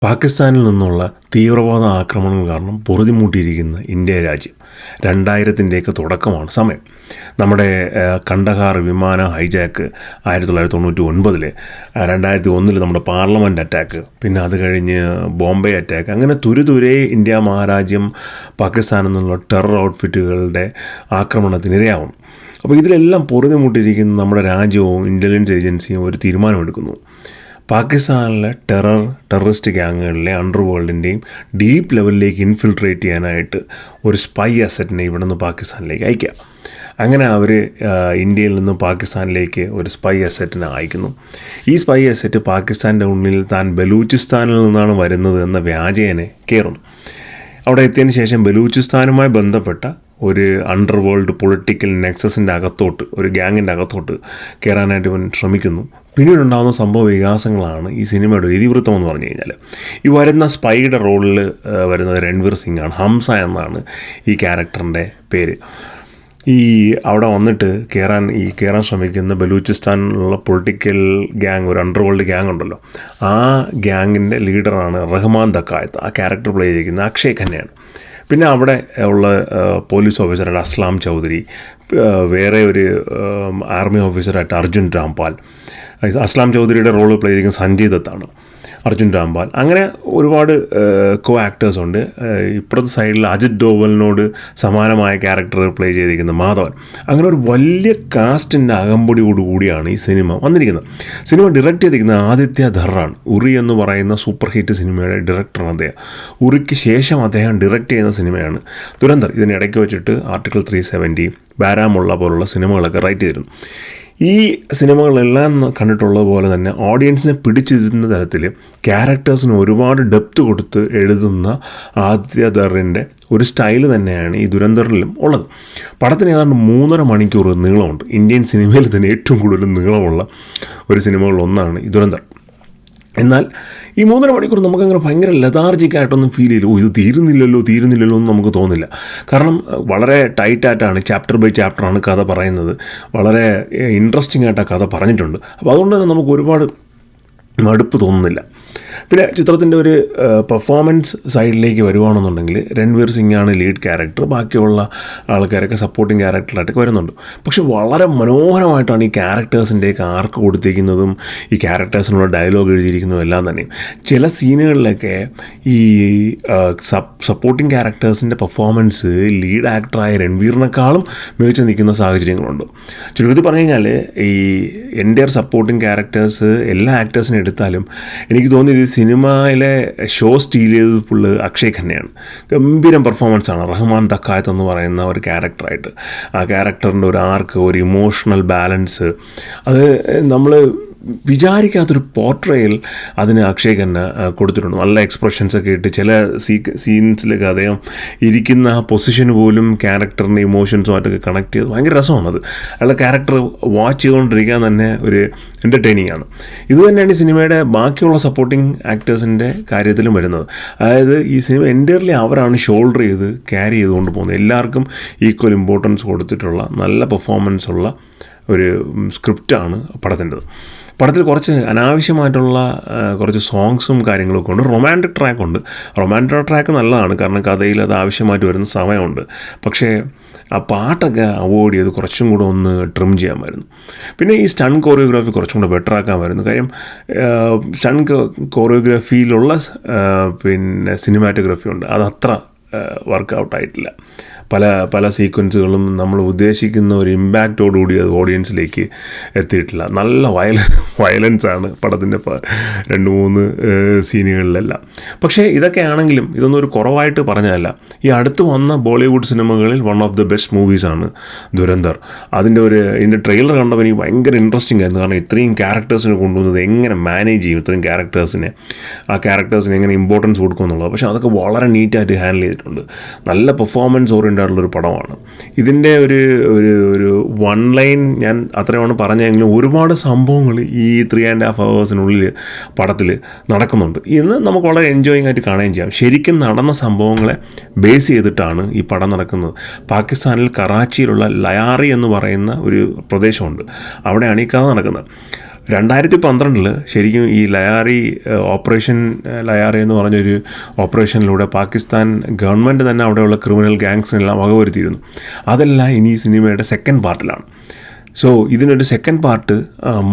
പാകിസ്ഥാനിൽ നിന്നുള്ള തീവ്രവാദ ആക്രമണങ്ങൾ കാരണം പൊറുതിമുട്ടിയിരിക്കുന്ന ഇന്ത്യ രാജ്യം 2000-ൻ്റെയൊക്കെ തുടക്കമാണ് സമയം. നമ്മുടെ കണ്ടഹാർ വിമാന ഹൈജാക്ക് 1999, 2001 നമ്മുടെ പാർലമെൻറ്റ് അറ്റാക്ക്, പിന്നെ അത് കഴിഞ്ഞ് ബോംബെ അറ്റാക്ക്, അങ്ങനെ തുരുതുരെ ഇന്ത്യ മഹാരാജ്യം പാകിസ്ഥാനിൽ നിന്നുള്ള ടെറർ ഔട്ട്ഫിറ്റുകളുടെ ആക്രമണത്തിനിരയാവുന്നു. അപ്പോൾ ഇതിലെല്ലാം പൊറുതിമുട്ടിയിരിക്കുന്ന നമ്മുടെ രാജ്യവും ഇൻ്റലിജൻസ് ഏജൻസിയും ഒരു തീരുമാനമെടുക്കുന്നു. പാകിസ്ഥാനിലെ ടെററിസ്റ്റ് ഗ്യാങ്ങുകളിലെ അണ്ടർവേൾഡിൻ്റെയും ഡീപ്പ് ലെവലിലേക്ക് ഇൻഫിൽട്രേറ്റ് ചെയ്യാനായിട്ട് ഒരു സ്പൈ അസറ്റിനെ ഇവിടെ നിന്ന് പാകിസ്ഥാനിലേക്ക് അയക്കുക. അങ്ങനെ അവർ ഇന്ത്യയിൽ നിന്നും പാകിസ്ഥാനിലേക്ക് ഒരു സ്പൈ അസറ്റിനെ അയക്കുന്നു. ഈ സ്പൈ അസറ്റ് പാകിസ്ഥാൻ്റെ ഉള്ളിൽ താൻ ബലൂചിസ്ഥാനിൽ നിന്നാണ് വരുന്നത് എന്ന വ്യാജേനെ കയറുന്നു. അവിടെ എത്തിയതിന് ശേഷം ബലൂചിസ്ഥാനുമായി ബന്ധപ്പെട്ട ഒരു അണ്ടർവേൾഡ് പൊളിറ്റിക്കൽ നെക്സസിൻ്റെ അകത്തോട്ട്, ഒരു ഗ്യാങ്ങിൻ്റെ അകത്തോട്ട് കയറാനായിട്ട് ഇവൻ ശ്രമിക്കുന്നു. പിന്നീടുണ്ടാകുന്ന സംഭവ വികാസങ്ങളാണ് ഈ സിനിമയുടെ ഇതിവൃത്തം എന്ന് പറഞ്ഞു കഴിഞ്ഞാൽ. ഈ വരുന്ന സ്പൈയുടെ റോളിൽ വരുന്നത് രൺവീർ സിംഗാണ്. ഹംസ എന്നാണ് ഈ ക്യാരക്ടറിൻ്റെ പേര്. അവിടെ വന്നിട്ട് കയറാൻ ശ്രമിക്കുന്ന ബലൂചിസ്ഥാനിലുള്ള പൊളിറ്റിക്കൽ ഗ്യാങ്, ഒരു അണ്ടർവേൾഡ് ഗ്യാങ് ഉണ്ടല്ലോ, ആ ഗ്യാങ്ങിൻ്റെ ലീഡറാണ് റഹ്മാൻ ദക്കായത്ത്. ആ ക്യാരക്ടർ പ്ലേ ചെയ്തിരിക്കുന്നത് അക്ഷയ് ഖന്നയാണ്. പിന്നെ അവിടെ ഉള്ള പോലീസ് ഓഫീസറായിട്ട് അസ്ലാം ചൗധരി, വേറെ ഒരു ആർമി ഓഫീസറായിട്ട് അർജുൻ രാംപാൽ, അസ്ലാം ചൗധരിയുടെ റോൾ പ്ലേ ചെയ്തിരിക്കുന്നത് സഞ്ജയ് ദത്താണ്, അർജുൻ രാംപാൽ, അങ്ങനെ ഒരുപാട് കോ ആക്ടേഴ്സ് ഉണ്ട്. ഇപ്പുറത്തെ സൈഡിൽ അജിത് ഡോവലിനോട് സമാനമായ ക്യാരക്ടർ പ്ലേ ചെയ്തിരിക്കുന്ന മാധവൻ. അങ്ങനെ ഒരു വലിയ കാസ്റ്റിൻ്റെ അകമ്പടിയോടുകൂടിയാണ് ഈ സിനിമ വന്നിരിക്കുന്നത്. സിനിമ ഡയറക്റ്റ് ചെയ്തിരിക്കുന്നത് ആദിത്യ ധറാണ്. ഉറി എന്ന് പറയുന്ന സൂപ്പർ ഹിറ്റ് സിനിമയുടെ ഡയറക്ടറാണ് അദ്ദേഹം. ഉറിക്ക് ശേഷം അദ്ദേഹം ഡയറക്റ്റ് ചെയ്യുന്ന സിനിമയാണ് ദുരന്തർ. ഇതിനിടയ്ക്ക് വെച്ചിട്ട് ആർട്ടിക്കിൾ 370, ബാരാമുള്ള പോലുള്ള സിനിമകളൊക്കെ റൈറ്റ് ചെയ്തിരുന്നു. ഈ സിനിമകളെല്ലാം കണ്ടിട്ടുള്ളത് പോലെ തന്നെ ഓഡിയൻസിനെ പിടിച്ചിരുന്ന തരത്തിൽ ക്യാരക്ടേഴ്സിന് ഒരുപാട് ഡെപ്ത് കൊടുത്ത് എഴുതുന്ന ആദിത്യ ധറിൻ്റെ ഒരു സ്റ്റൈൽ തന്നെയാണ് ഈ ദുരന്തറിലും ഉള്ളത്. പടത്തിന് ഏതാണ്ട് 3.5 മണിക്കൂർ നീളമുണ്ട്. ഇന്ത്യൻ സിനിമയിൽ തന്നെ ഏറ്റവും കൂടുതൽ നീളമുള്ള ഒരു സിനിമകളിലൊന്നാണ് ഈ ദുരന്തർ. എന്നാൽ ഈ 3.5 മണിക്കൂർ നമുക്കങ്ങനെ ഭയങ്കര ലെതാർജിക്കായിട്ടൊന്നും ഫീൽ ചെയ്യില്ല. ഇത് തീരുന്നില്ലല്ലോ എന്ന് നമുക്ക് തോന്നില്ല. കാരണം വളരെ ടൈറ്റായിട്ടാണ്, ചാപ്റ്റർ ബൈ ചാപ്റ്ററാണ് കഥ പറയുന്നത്. വളരെ ഇൻട്രസ്റ്റിംഗ് ആയിട്ട് ആ കഥ പറഞ്ഞിട്ടുണ്ട്. അപ്പോൾ അതുകൊണ്ട് തന്നെ നമുക്ക് ഒരുപാട് മടുപ്പ് തോന്നുന്നില്ല. പിന്നെ ചിത്രത്തിൻ്റെ ഒരു പെർഫോമൻസ് സൈഡിലേക്ക് വരുവാണെന്നുണ്ടെങ്കിൽ രൺവീർ സിംഗാണ് ലീഡ് ക്യാരക്ടർ, ബാക്കിയുള്ള ആൾക്കാരൊക്കെ സപ്പോർട്ടിങ് ക്യാരക്ടറായിട്ടൊക്കെ വരുന്നുണ്ട്. പക്ഷെ വളരെ മനോഹരമായിട്ടാണ് ഈ ക്യാരക്ടേഴ്സിൻ്റെയൊക്കെ ആർക്ക് കൊടുത്തിരിക്കുന്നതും ഈ ക്യാരക്ടേഴ്സിനുള്ള ഡയലോഗ് എഴുതിയിരിക്കുന്നതും എല്ലാം തന്നെ. ചില സീനുകളിലൊക്കെ ഈ സപ്പോർട്ടിങ് ക്യാരക്ടേഴ്സിൻ്റെ പെർഫോമൻസ് ലീഡ് ആക്ടറായ രൺവീറിനേക്കാളും മികച്ച് നിൽക്കുന്ന സാഹചര്യങ്ങളുണ്ട്. ചുരുക്കത്തിൽ പറഞ്ഞു കഴിഞ്ഞാൽ ഈ എൻ്റെ സപ്പോർട്ടിങ് ക്യാരക്ടേഴ്സ് എല്ലാ ആക്ടേഴ്സിനെ എടുത്താലും എനിക്ക് തോന്നി ഈ സിനിമയിലെ ഷോ സ്റ്റീൽ ചെയ്തത് ഫുള്ള് അക്ഷയ് ഖന്നയാണ്. ഗംഭീരം പെർഫോമൻസാണ് റഹ്മാൻ ദക്കായത്ത് എന്ന് പറയുന്ന ഒരു ക്യാരക്ടറായിട്ട്. ആ ക്യാരക്ടറിൻ്റെ ഒരു ആർക്ക്, ഒരു ഇമോഷണൽ ബാലൻസ്, അത് നമ്മൾ വിചാരിക്കാത്തൊരു പോർട്രയിൽ അതിന് അക്ഷയ് ഖന്ന കൊടുത്തിട്ടുണ്ട്. നല്ല എക്സ്പ്രഷൻസൊക്കെ ഇട്ട് ചില സീൻസിലൊക്കെ അദ്ദേഹം ഇരിക്കുന്ന ആ പൊസിഷന് പോലും ക്യാരക്ടറിൻ്റെ ഇമോഷൻസുമായിട്ടൊക്കെ കണക്ട് ചെയ്ത് ഭയങ്കര രസമാണത്. അയാളുടെ ക്യാരക്ടർ വാച്ച് ചെയ്തുകൊണ്ടിരിക്കാൻ തന്നെ ഒരു എൻ്റർടൈനിങ് ആണ്. ഇതുതന്നെയാണ് ഈ സിനിമയുടെ ബാക്കിയുള്ള സപ്പോർട്ടിങ് ആക്ടേഴ്സിൻ്റെ കാര്യത്തിലും വരുന്നത്. അതായത് ഈ സിനിമ എൻ്റയർലി അവരാണ് ഷോൾഡർ ചെയ്ത് ക്യാരി ചെയ്തുകൊണ്ട് പോകുന്നത്. എല്ലാവർക്കും ഈക്വൽ ഇമ്പോർട്ടൻസ് കൊടുത്തിട്ടുള്ള നല്ല പെർഫോമൻസ് ഉള്ള ഒരു സ്ക്രിപ്റ്റാണ് പടത്തിൻ്റെത്. പടത്തിൽ കുറച്ച് അനാവശ്യമായിട്ടുള്ള കുറച്ച് സോങ്സും കാര്യങ്ങളൊക്കെ ഉണ്ട്. റൊമാൻറ്റിക് ട്രാക്ക് നല്ലതാണ്, കാരണം കഥയിൽ അത് ആവശ്യമായിട്ട് വരുന്ന സമയമുണ്ട്. പക്ഷേ ആ പാട്ടൊക്കെ അവോയ്ഡ് ചെയ്ത് കുറച്ചും കൂടെ ഒന്ന് ട്രിം ചെയ്യാമായിരുന്നു. പിന്നെ ഈ സ്റ്റൺ കോറിയോഗ്രാഫി കുറച്ചും കൂടെ ബെറ്റർ ആക്കാമായിരുന്നു. കാര്യം സ്റ്റൺ കോറിയോഗ്രാഫിയിലുള്ള പിന്നെ സിനിമാറ്റോഗ്രാഫി ഉണ്ട്, അതത്ര വർക്കൗട്ടായിട്ടില്ല. പല സീക്വൻസുകളും നമ്മൾ ഉദ്ദേശിക്കുന്ന ഒരു ഇമ്പാക്റ്റോടുകൂടി അത് ഓഡിയൻസിലേക്ക് എത്തിയിട്ടില്ല. നല്ല വയലൻസാണ് പടത്തിൻ്റെ 2-3 സീനുകളിലെല്ലാം. പക്ഷേ ഇതൊക്കെ ആണെങ്കിലും ഇതൊന്നും ഒരു കുറവായിട്ട് പറഞ്ഞതല്ല. ഈ അടുത്ത് വന്ന ബോളിവുഡ് സിനിമകളിൽ വൺ ഓഫ് ദ ബെസ്റ്റ് മൂവീസാണ് ദുരന്തർ. ഇതിൻ്റെ ട്രെയിലർ കണ്ടപ്പോൾ എനിക്ക് ഭയങ്കര ഇൻട്രസ്റ്റിംഗ് ആയിരുന്നു. കാരണം ഇത്രയും ക്യാരക്ടേഴ്സിനെ കൊണ്ടുവന്നത് എങ്ങനെ മാനേജ് ചെയ്യും, ഇത്രയും ആ ക്യാരക്ടേഴ്സിന് എങ്ങനെ ഇമ്പോർട്ടൻസ് കൊടുക്കും എന്നുള്ളത്. പക്ഷേ അതൊക്കെ വളരെ നീറ്റായിട്ട് ഹാൻഡിൽ ചെയ്തിട്ടുണ്ട്. നല്ല പെർഫോമൻസ് ഓറിയൻറ്റഡ് ആയിട്ടുള്ളൊരു പടമാണ്. ഇതിൻ്റെ ഒരു 1 ലൈൻ ഞാൻ അത്രയാണ് പറഞ്ഞെങ്കിലും ഒരുപാട് സംഭവങ്ങൾ ഈ 3.5 hours പടത്തിൽ നടക്കുന്നുണ്ട്. ഇന്ന് നമുക്ക് വളരെ എൻജോയിങ് ആയിട്ട് കാണുകയും ചെയ്യാം. ശരിക്കും നടന്ന സംഭവങ്ങളെ ബേസ് ചെയ്തിട്ടാണ് ഈ പടം നടക്കുന്നത്. പാകിസ്ഥാനിൽ കറാച്ചിയിലുള്ള ലയാറി എന്ന് പറയുന്ന ഒരു പ്രദേശമുണ്ട്, അവിടെയാണ് ഈ കഥ നടക്കുന്നത്. 2012 ശരിക്കും ഈ ഓപ്പറേഷൻ ലയാറി എന്ന് പറഞ്ഞൊരു ഓപ്പറേഷനിലൂടെ പാകിസ്ഥാൻ ഗവൺമെൻറ് തന്നെ അവിടെയുള്ള ക്രിമിനൽ ഗാങ്സിനെല്ലാം വകവരുത്തിയിരുന്നു. അതെല്ലാം ഇനി ഈ സിനിമയുടെ സെക്കൻഡ് പാർട്ടിലാണ്. സോ ഇതിനൊരു സെക്കൻഡ് പാർട്ട്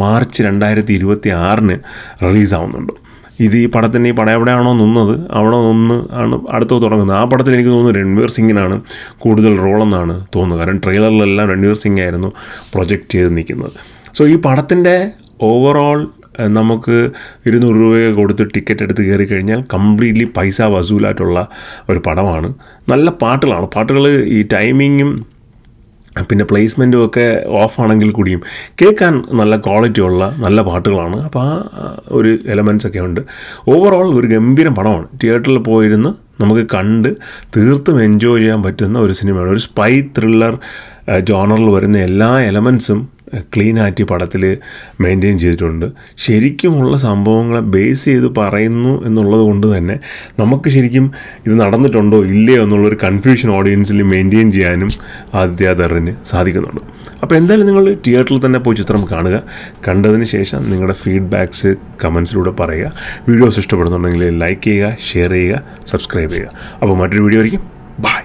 മാർച്ച് 2026 റിലീസാവുന്നുണ്ട്. ഇത് ഈ പടത്തിന് ഈ പടം എവിടെയാണോ നിന്നത് അവിടെ നിന്ന് ആണ് അടുത്ത് തുടങ്ങുന്നത്. ആ പടത്തിൽ എനിക്ക് തോന്നുന്നു രൺവീർ സിംഗിനാണ് കൂടുതൽ റോളെന്നാണ് തോന്നുന്നത്. കാരണം ട്രെയിലറിലെല്ലാം രൺവീർ സിംഗ് ആയിരുന്നു പ്രൊജക്റ്റ് ചെയ്ത് നിൽക്കുന്നത്. സോ ഈ പടത്തിൻ്റെ ഓവറോൾ നമുക്ക് 200 രൂപ കൊടുത്ത് ടിക്കറ്റ് എടുത്ത് കയറി കഴിഞ്ഞാൽ കംപ്ലീറ്റ്ലി പൈസ വസൂലായിട്ടുള്ള ഒരു പടമാണ്. നല്ല പാട്ടുകൾ ഈ ടൈമിങ്ങും പിന്നെ പ്ലേസ്മെൻറ്റും ഒക്കെ ഓഫാണെങ്കിൽ കൂടിയും കേൾക്കാൻ നല്ല ക്വാളിറ്റിയുള്ള നല്ല പാട്ടുകളാണ്. അപ്പോൾ ആ ഒരു എലമെൻറ്റ്സൊക്കെ ഉണ്ട്. ഓവറോൾ ഒരു ഗംഭീരം പടമാണ്. തിയേറ്ററിൽ പോയിരുന്ന് നമുക്ക് കണ്ട് തീർത്തും എൻജോയ് ചെയ്യാൻ പറ്റുന്ന ഒരു സിനിമയാണ്. ഒരു സ്പൈ ത്രില്ലർ ജോണറിൽ വരുന്ന എല്ലാ എലമെൻറ്റ്സും ക്ലീനായിട്ട് പടത്തിൽ മെയിൻറ്റെയിൻ ചെയ്തിട്ടുണ്ട്. ശരിക്കുമുള്ള സംഭവങ്ങളെ ബേസ് ചെയ്ത് പറയുന്നു എന്നുള്ളത് കൊണ്ട് തന്നെ നമുക്ക് ശരിക്കും ഇത് നടന്നിട്ടുണ്ടോ ഇല്ലയോ എന്നുള്ളൊരു കൺഫ്യൂഷൻ ഓഡിയൻസിൽ മെയിൻറ്റെയിൻ ചെയ്യാനും ആദിത്യ സാധിക്കുന്നുണ്ട്. അപ്പോൾ എന്തായാലും നിങ്ങൾ തിയേറ്ററിൽ തന്നെ പോയി ചിത്രം കാണുക. കണ്ടതിന് ശേഷം നിങ്ങളുടെ ഫീഡ്ബാക്ക്സ് കമൻസിലൂടെ പറയുക. വീഡിയോസ് ഇഷ്ടപ്പെടുന്നുണ്ടെങ്കിൽ ലൈക്ക് ചെയ്യുക, ഷെയർ ചെയ്യുക, സബ്സ്ക്രൈബ് ചെയ്യുക. അപ്പോൾ മറ്റൊരു വീഡിയോ ആയിരിക്കും. ബൈ.